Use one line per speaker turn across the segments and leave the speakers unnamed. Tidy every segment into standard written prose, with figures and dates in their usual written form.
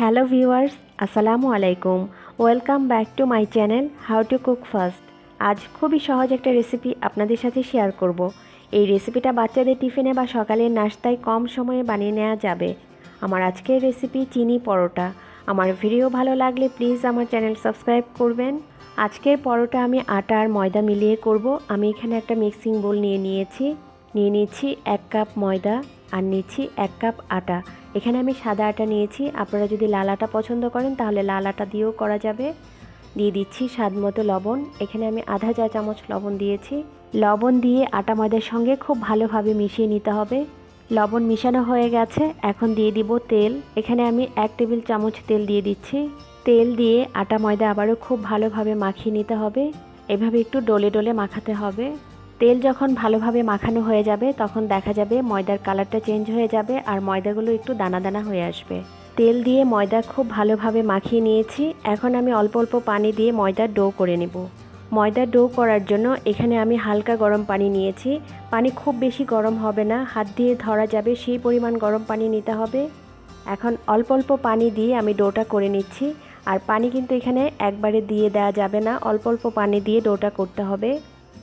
Hello viewers, আসসালামু আলাইকুম। Welcome back to my channel how to cook fast. আজ খুবই সহজ একটা রেসিপি আপনাদের সাথে শেয়ার করব। এই রেসিপিটা বাচ্চাদের টিফিনে বা সকালের নাস্তায় কম সময়ে বানিয়ে নেওয়া যাবে। আমার আজকের রেসিপি চিনি পরোটা। আমার ভিডিও ভালো লাগলে প্লিজ আমার চ্যানেল সাবস্ক্রাইব করবেন। আজকের পরোটা আমি আটা আর ময়দা মিলিয়ে করব। আমি এখানে একটা মিক্সিং বোল নিয়ে নিচ্ছি 1 কাপ ময়দা আর নিচ্ছি 1 কাপ আটা। এখানে আমি সাদা আটা নিয়েছি, আপনারা যদি লাল আটা পছন্দ করেন তাহলে লাল আটা দিয়েও করা যাবে। দিয়ে দিচ্ছি স্বাদ মতো লবণ। এখানে আমি আধা চা চামচ লবণ দিয়েছি। লবণ দিয়ে আটা ময়দার সঙ্গে খুব ভালোভাবে মিশিয়ে নিতে হবে। লবণ মিশানো হয়ে গেছে, এখন দিয়ে দিব তেল। এখানে আমি 1 টেবিল চামচ তেল দিয়ে দিচ্ছি। তেল দিয়ে আটা ময়দা আবারও খুব ভালোভাবে মাখিয়ে নিতে হবে। এভাবে একটু ডলে ডলে মাখাতে হবে। তেল যখন ভালোভাবে মাখানো হয়ে যাবে তখন দেখা যাবে ময়দার কালারটা চেঞ্জ হয়ে যাবে আর ময়দাগুলো একটু দানা দানা হয়ে আসবে। তেল দিয়ে ময়দা খুব ভালোভাবে মাখিয়ে নিয়েছি। এখন আমি অল্প অল্প পানি দিয়ে ময়দার ডো করে নেব। ময়দার ডো করার জন্য এখানে আমি হালকা গরম পানি নিয়েছি। পানি খুব বেশি গরম হবে না, হাত দিয়ে ধরা যাবে সেই পরিমাণ গরম পানি নিতে হবে। এখন অল্প অল্প পানি দিয়ে আমি ডোটা করে নিচ্ছি। আর পানি কিন্তু এখানে একবারে দিয়ে দেওয়া যাবে না, অল্প অল্প পানি দিয়ে ডোটা করতে হবে।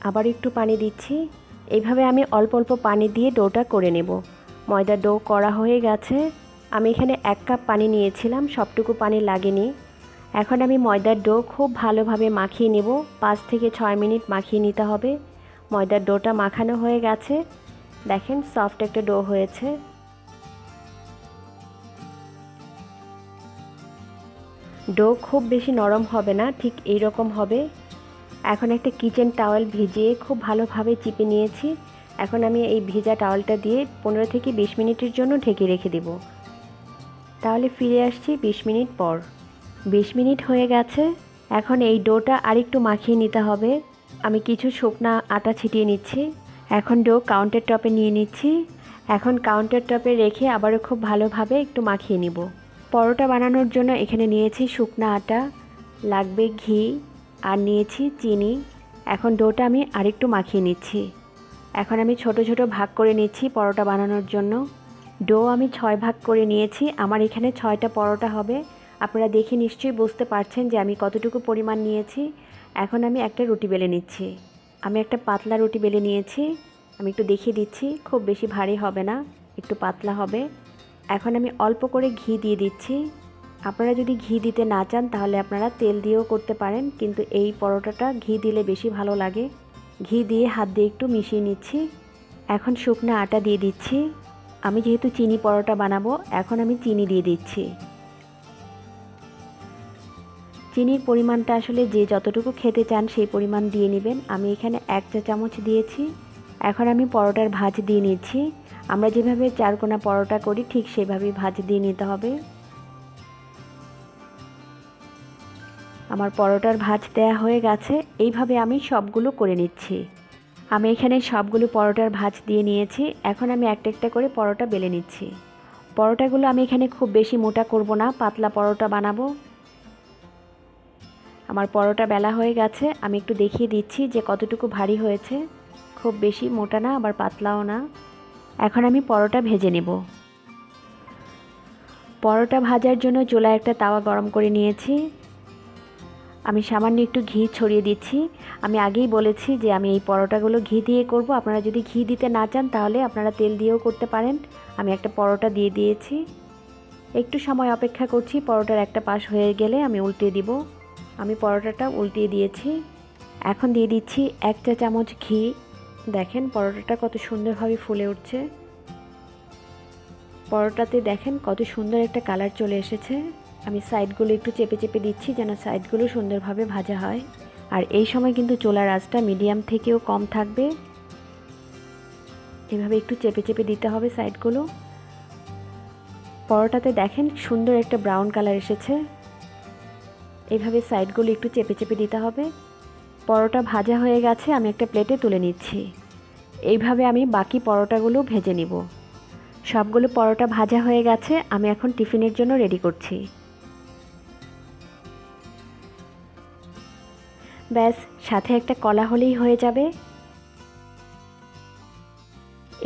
আবার একটু পানি দিচ্ছি। এইভাবে আমি অল্প অল্প পানি দিয়ে ডোটা করে নেব। ময়দার ডো করা হয়ে গেছে। আমি এখানে 1 কাপ পানি নিয়েছিলাম, সবটুকু পানি লাগেনি। এখন আমি ময়দার ডো খুব ভালোভাবে মাখিয়ে নেব। 5 থেকে 6 মিনিট মাখিয়ে নিতে হবে। ময়দার ডোটা মাখানো হয়ে গেছে, দেখেন সফট একটা ডো হয়েছে। ডো খুব বেশি নরম হবে না, ঠিক এই রকম হবে। এখন একটা কিচেন টাওয়েল ভিজিয়ে খুব ভালোভাবে চিপে নিয়েছি। এখন আমি এই ভেজা টাওয়েলটা দিয়ে 15 থেকে 20 মিনিটের জন্য ঢেকে রেখে দেব। তাহলে ফিরে আসছি 20 মিনিট পর। 20 মিনিট হয়ে গেছে। এখন এই ডোটা আরেকটু মাখিয়ে নিতে হবে। আমি কিছু শুকনা আটা ছিটিয়ে নিচ্ছি। এখন ডো কাউন্টার টপে নিয়ে নিচ্ছি। এখন কাউন্টার টপে রেখে আবারও খুব ভালোভাবে একটু মাখিয়ে নিব। পরোটা বানানোর জন্য এখানে নিয়েছি শুকনা আটা, লাগবে ঘি আর নিয়েছি চিনি। এখন ডোটা আমি আরেকটু মাখিয়ে নিচ্ছি। এখন আমি ছোট ছোট ভাগ করে নিচ্ছি পরোটা বানানোর জন্য। ডো আমি 6 ভাগ করে নিয়েছি। আমার এখানে 6টা পরোটা হবে। আপনারা দেখে নিশ্চয়ই বুঝতে পারছেন যে আমি কতটুকু পরিমাণ নিয়েছি। এখন আমি একটা রুটি বেলে নিচ্ছি। আমি একটা পাতলা রুটি বেলে নিয়েছি। আমি একটু দেখিয়ে দিচ্ছি, খুব বেশি ভারী হবে না, একটু পাতলা হবে। এখন আমি অল্প করে ঘি দিয়ে দিচ্ছি। আপনারা যদি ঘি দিতে না চান তাহলে আপনারা তেল দিয়েও করতে পারেন, কিন্তু এই পরোটাটা ঘি দিলে বেশি ভালো লাগে। ঘি দিয়ে হাত দিয়ে একটু মিশিয়ে নিচ্ছি। এখন শুকনো আটা দিয়ে দিচ্ছি। আমি যেহেতু চিনি পরোটা বানাবো, এখন আমি চিনি দিয়ে দিচ্ছি। চিনির পরিমাণটা আসলে যে যতটুকু খেতে চান সেই পরিমাণ দিয়ে নেবেন। আমি এখানে 1 চা চামচ দিয়েছি। এখন আমি পরোটার ভাঁজ দিয়ে নিচ্ছি। আমরা যেভাবে চারকোনা পরোটা করি ঠিক সেভাবেই ভাঁজ দিয়ে নিতে হবে। আমার পরোটার ভাঁজ দেয়া হয়ে গেছে। এইভাবে আমি সবগুলো করে নিচ্ছি। আমি এখানে সবগুলো পরোটার ভাঁজ দিয়ে নিয়েছি। এখন আমি একটা একটা করে পরোটা বেলে নিচ্ছি। পরোটাগুলো আমি এখানে খুব বেশি মোটা করব না, পাতলা পরোটা বানাবো। আমার পরোটা বেলা হয়ে গেছে। আমি একটু দেখিয়ে দিচ্ছি যে কতটুকু ভারী হয়েছে। খুব বেশি মোটা না, আবার পাতলাও না। এখন আমি পরোটা ভেজে নেব। পরোটা ভাজার জন্য চুলায় একটা তাওয়া গরম করে নিয়েছি। আমি সামান্য একটু ঘি ছড়িয়ে দিচ্ছি। আমি আগেই বলেছি যে আমি এই পরোটাগুলো ঘি দিয়ে করব। আপনারা যদি ঘি দিতে না চান তাহলে আপনারা তেল দিয়েও করতে পারেন। আমি একটা পরোটা দিয়ে দিয়েছি। একটু সময় অপেক্ষা করছি, পরোটার একটা পাশ হয়ে গেলে আমি উল্টে দিব। আমি পরোটাটা উল্টিয়ে দিয়েছি। এখন দিয়ে দিচ্ছি 1 চা চামচ ঘি। দেখেন পরোটাটা কত সুন্দরভাবে ফুলে উঠছে। পরোটাতে দেখেন কত সুন্দর একটা কালার চলে এসেছে। আমি সাইডগুলো একটু চেপে চেপে দিচ্ছি যেন সাইডগুলো সুন্দরভাবে ভাজা হয়। আর এই সময় কিন্তু চুলার আঁচটা মিডিয়াম থেকেও কম থাকবে। এভাবে একটু চেপে চেপে দিতে হবে সাইডগুলো। পরোটাতে দেখেন সুন্দর একটা ব্রাউন কালার এসেছে। এইভাবে সাইডগুলো একটু চেপে চেপে দিতে হবে। পরোটা ভাজা হয়ে গেছে, আমি একটা প্লেটে তুলে নিচ্ছি। এইভাবে আমি বাকি পরোটাগুলো ভেজে নিব। সবগুলো পরোটা ভাজা হয়ে গেছে, আমি এখন টিফিনের জন্য রেডি করছি। ব্যাস, সাথে একটা কলা হলেই হয়ে যাবে।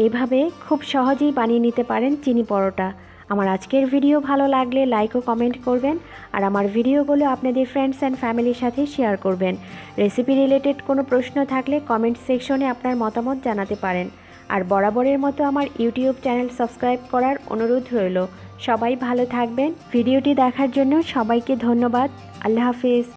এভাবে খুব সহজেই বানিয়ে নিতে পারেন চিনি পরোটা। আমার আজকের ভিডিও ভালো লাগলে লাইক ও কমেন্ট করবেন, আর আমার ভিডিওগুলো আপনাদের ফ্রেন্ডস অ্যান্ড ফ্যামিলির সাথে শেয়ার করবেন। রেসিপি রিলেটেড কোনো প্রশ্ন থাকলে কমেন্ট সেকশনে আপনার মতামত জানাতে পারেন। আর বরাবরের মতো আমার ইউটিউব চ্যানেল সাবস্ক্রাইব করার অনুরোধ রইল। সবাই ভালো থাকবেন। ভিডিওটি দেখার জন্য সবাইকে ধন্যবাদ। আল্লাহ হাফিজ।